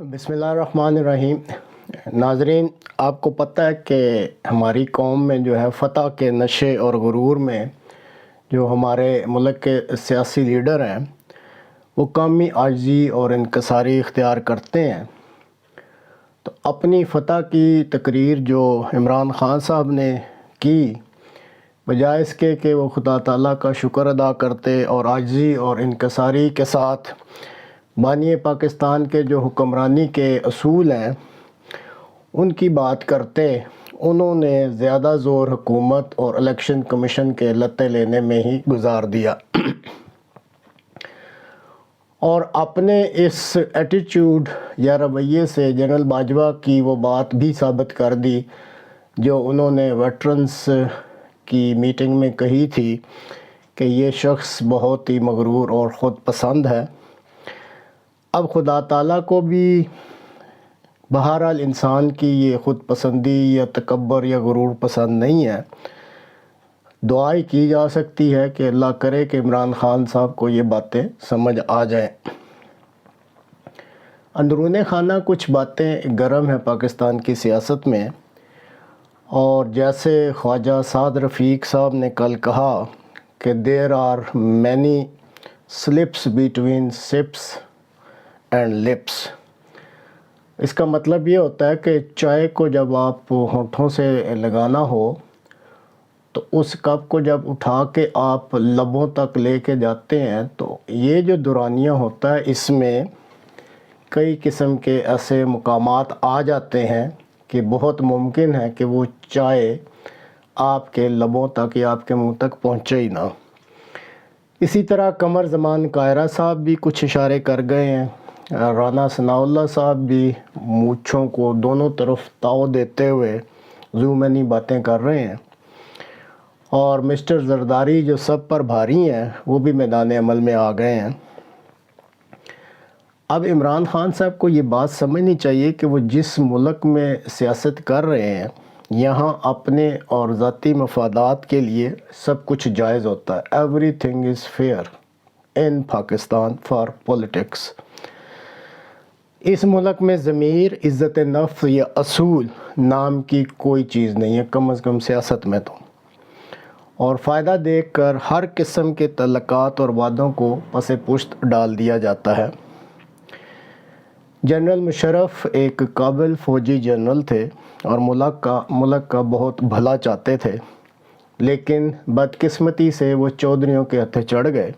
بسم اللہ الرحمن الرحیم۔ ناظرین، آپ کو پتہ ہے کہ ہماری قوم میں جو ہے فتح کے نشے اور غرور میں جو ہمارے ملک کے سیاسی لیڈر ہیں وہ قومی عاجزی اور انکساری اختیار کرتے ہیں۔ تو اپنی فتح کی تقریر جو عمران خان صاحب نے کی، بجائے اس کے کہ وہ خدا تعالیٰ کا شکر ادا کرتے اور عاجزی اور انکساری کے ساتھ بانی پاکستان کے جو حکمرانی کے اصول ہیں ان کی بات کرتے، انہوں نے زیادہ زور حکومت اور الیکشن کمیشن کے لتے لینے میں ہی گزار دیا اور اپنے اس ایٹیچیوڈ یا رویے سے جنرل باجوہ کی وہ بات بھی ثابت کر دی جو انہوں نے ویٹرنز کی میٹنگ میں کہی تھی کہ یہ شخص بہت ہی مغرور اور خود پسند ہے۔ اب خدا تعالیٰ کو بھی بہرحال انسان کی یہ خود پسندی یا تکبر یا غرور پسند نہیں ہے۔ دعا ہی کی جا سکتی ہے کہ اللہ کرے کہ عمران خان صاحب کو یہ باتیں سمجھ آ جائیں۔ اندرون خانہ کچھ باتیں گرم ہیں پاکستان کی سیاست میں، اور جیسے خواجہ سعد رفیق صاحب نے کل کہا کہ there are many slips between sips and lips. اس کا مطلب یہ ہوتا ہے کہ چائے کو جب آپ ہونٹوں سے لگانا ہو تو اس کپ کو جب اٹھا کے آپ لبوں تک لے کے جاتے ہیں تو یہ جو دورانیہ ہوتا ہے اس میں کئی قسم کے ایسے مقامات آ جاتے ہیں کہ بہت ممکن ہے کہ وہ چائے آپ کے لبوں تک یا آپ کے منہ تک پہنچے ہی نہ۔ اسی طرح قمر زمان کائرہ صاحب بھی کچھ اشارے کر گئے ہیں، رانا ثناء اللہ صاحب بھی مونچھوں کو دونوں طرف تاؤ دیتے ہوئے زومنی باتیں کر رہے ہیں، اور مسٹر زرداری جو سب پر بھاری ہیں وہ بھی میدان عمل میں آ گئے ہیں۔ اب عمران خان صاحب کو یہ بات سمجھنی چاہیے کہ وہ جس ملک میں سیاست کر رہے ہیں یہاں اپنے اور ذاتی مفادات کے لیے سب کچھ جائز ہوتا ہے۔ Everything is fair in Pakistan for politics. اس ملک میں ضمیر، عزت نفس یا اصول نام کی کوئی چیز نہیں ہے، کم از کم سیاست میں تو، اور فائدہ دیکھ کر ہر قسم کے تعلقات اور وعدوں کو پس پشت ڈال دیا جاتا ہے۔ جنرل مشرف ایک قابل فوجی جنرل تھے اور ملک کا بہت بھلا چاہتے تھے، لیکن بدقسمتی سے وہ چودھریوں کے ہتھے چڑھ گئے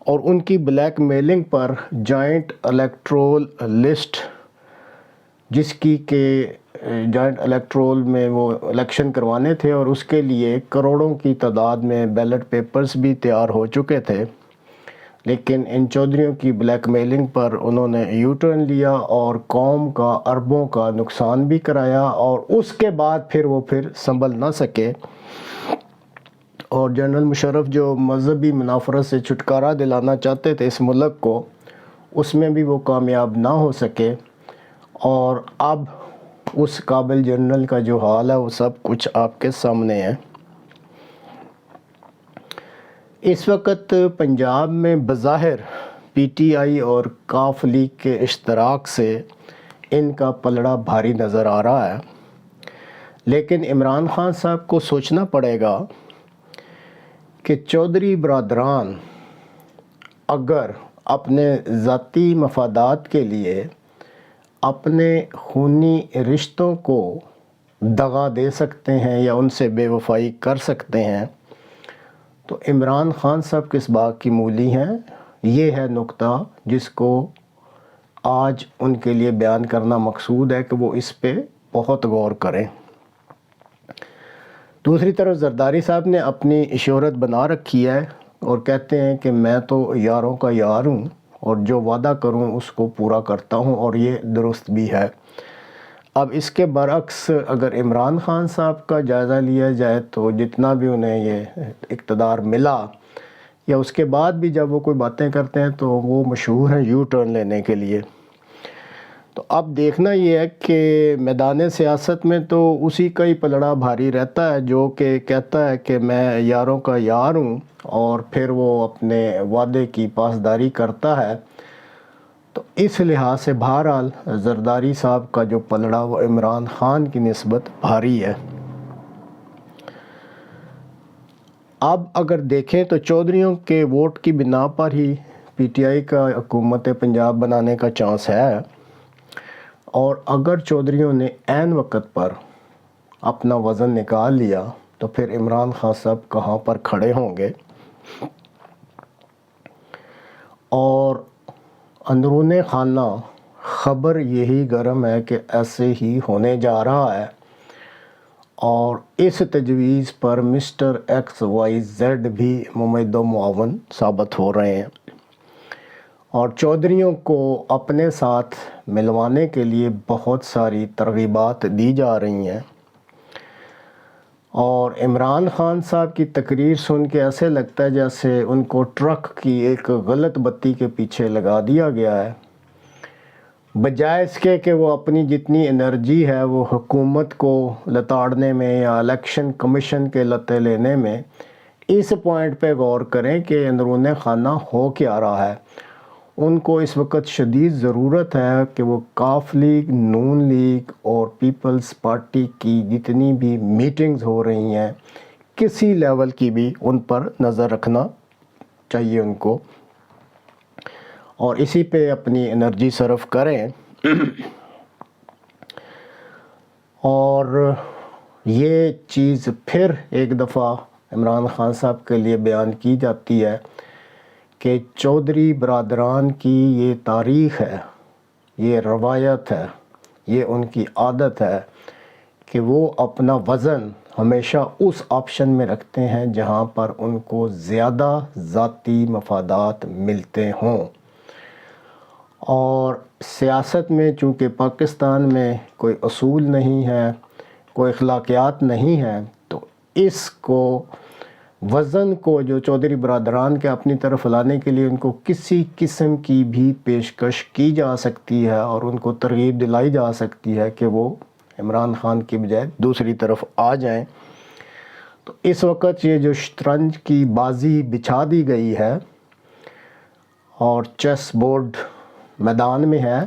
اور ان کی بلیک میلنگ پر جوائنٹ الیکٹورل لسٹ، جس کی کہ جوائنٹ الیکٹورل میں وہ الیکشن کروانے تھے اور اس کے لیے کروڑوں کی تعداد میں بیلٹ پیپرز بھی تیار ہو چکے تھے، لیکن ان چودھریوں کی بلیک میلنگ پر انہوں نے یو ٹرن لیا اور قوم کا اربوں کا نقصان بھی کرایا، اور اس کے بعد وہ سنبھل نہ سکے، اور جنرل مشرف جو مذہبی منافرت سے چھٹکارا دلانا چاہتے تھے اس ملک کو، اس میں بھی وہ کامیاب نہ ہو سکے، اور اب اس قابل جنرل کا جو حال ہے وہ سب کچھ آپ کے سامنے ہے۔ اس وقت پنجاب میں بظاہر پی ٹی آئی اور کاف لیگ کے اشتراک سے ان کا پلڑا بھاری نظر آ رہا ہے، لیکن عمران خان صاحب کو سوچنا پڑے گا کہ چودھری برادران اگر اپنے ذاتی مفادات کے لیے اپنے خونی رشتوں کو دغا دے سکتے ہیں یا ان سے بے وفائی کر سکتے ہیں تو عمران خان صاحب کس بات کی مولی ہیں۔ یہ ہے نقطہ جس کو آج ان کے لیے بیان کرنا مقصود ہے کہ وہ اس پہ بہت غور کریں۔ دوسری طرف زرداری صاحب نے اپنی شہرت بنا رکھی ہے اور کہتے ہیں کہ میں تو یاروں کا یار ہوں اور جو وعدہ کروں اس کو پورا کرتا ہوں، اور یہ درست بھی ہے۔ اب اس کے برعکس اگر عمران خان صاحب کا جائزہ لیا جائے تو جتنا بھی انہیں یہ اقتدار ملا یا اس کے بعد بھی جب وہ کوئی باتیں کرتے ہیں تو وہ مشہور ہیں یو ٹرن لینے کے لیے۔ تو اب دیکھنا یہ ہے کہ میدان سیاست میں تو اسی کا ہی پلڑا بھاری رہتا ہے جو کہ کہتا ہے کہ میں یاروں کا یار ہوں، اور پھر وہ اپنے وعدے کی پاسداری کرتا ہے، تو اس لحاظ سے بہرحال زرداری صاحب کا جو پلڑا وہ عمران خان کی نسبت بھاری ہے۔ اب اگر دیکھیں تو چودھریوں کے ووٹ کی بنا پر ہی پی ٹی آئی کا حکومت پنجاب بنانے کا چانس ہے، اور اگر چودھریوں نے عین وقت پر اپنا وزن نکال لیا تو پھر عمران خان صاحب کہاں پر کھڑے ہوں گے۔ اور اندرون خانہ خبر یہی گرم ہے کہ ایسے ہی ہونے جا رہا ہے، اور اس تجویز پر مسٹر ایکس وائی زیڈ بھی ممید و معاون ثابت ہو رہے ہیں، اور چودھریوں کو اپنے ساتھ ملوانے کے لیے بہت ساری ترغیبات دی جا رہی ہیں۔ اور عمران خان صاحب کی تقریر سن کے ایسے لگتا ہے جیسے ان کو ٹرک کی ایک غلط بتی کے پیچھے لگا دیا گیا ہے، بجائے اس کے کہ وہ اپنی جتنی انرجی ہے وہ حکومت کو لتاڑنے میں یا الیکشن کمیشن کے لتے لینے میں اس پوائنٹ پہ غور کریں کہ اندرون خانہ ہو کیا رہا ہے۔ ان کو اس وقت شدید ضرورت ہے کہ وہ کاف لیگ، نون لیگ اور پیپلز پارٹی کی جتنی بھی میٹنگز ہو رہی ہیں کسی لیول کی بھی ان پر نظر رکھنا چاہیے ان کو، اور اسی پہ اپنی انرجی صرف کریں۔ اور یہ چیز پھر ایک دفعہ عمران خان صاحب کے لیے بیان کی جاتی ہے کہ چودھری برادران کی یہ تاریخ ہے، یہ روایت ہے، یہ ان کی عادت ہے کہ وہ اپنا وزن ہمیشہ اس آپشن میں رکھتے ہیں جہاں پر ان کو زیادہ ذاتی مفادات ملتے ہوں۔ اور سیاست میں چونکہ پاکستان میں کوئی اصول نہیں ہے، کوئی اخلاقیات نہیں ہے، تو اس کو وزن کو جو چودھری برادران کے اپنی طرف لانے کے لیے ان کو کسی قسم کی بھی پیشکش کی جا سکتی ہے اور ان کو ترغیب دلائی جا سکتی ہے کہ وہ عمران خان کی بجائے دوسری طرف آ جائیں۔ تو اس وقت یہ جو شطرنج کی بازی بچھا دی گئی ہے اور چیس بورڈ میدان میں ہے،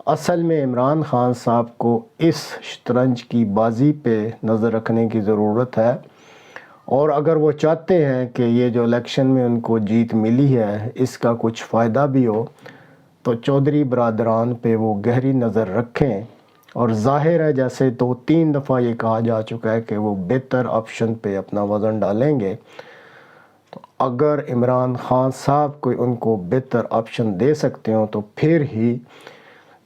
اصل میں عمران خان صاحب کو اس شطرنج کی بازی پہ نظر رکھنے کی ضرورت ہے، اور اگر وہ چاہتے ہیں کہ یہ جو الیکشن میں ان کو جیت ملی ہے اس کا کچھ فائدہ بھی ہو، تو چودھری برادران پہ وہ گہری نظر رکھیں۔ اور ظاہر ہے جیسے 2-3 دفعہ یہ کہا جا چکا ہے کہ وہ بہتر آپشن پہ اپنا وزن ڈالیں گے، تو اگر عمران خان صاحب کوئی ان کو بہتر آپشن دے سکتے ہوں تو پھر ہی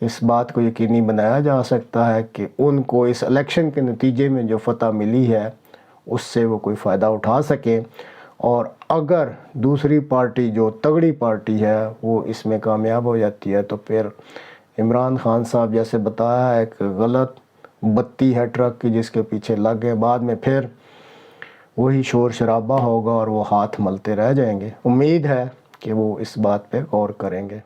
اس بات کو یقینی بنایا جا سکتا ہے کہ ان کو اس الیکشن کے نتیجے میں جو فتح ملی ہے اس سے وہ کوئی فائدہ اٹھا سکیں۔ اور اگر دوسری پارٹی جو تگڑی پارٹی ہے وہ اس میں کامیاب ہو جاتی ہے تو پھر عمران خان صاحب جیسے بتایا ہے ایک غلط بتی ہے ٹرک کی جس کے پیچھے لگ گئے، بعد میں پھر وہی شور شرابہ ہوگا اور وہ ہاتھ ملتے رہ جائیں گے۔ امید ہے کہ وہ اس بات پہ غور کریں گے۔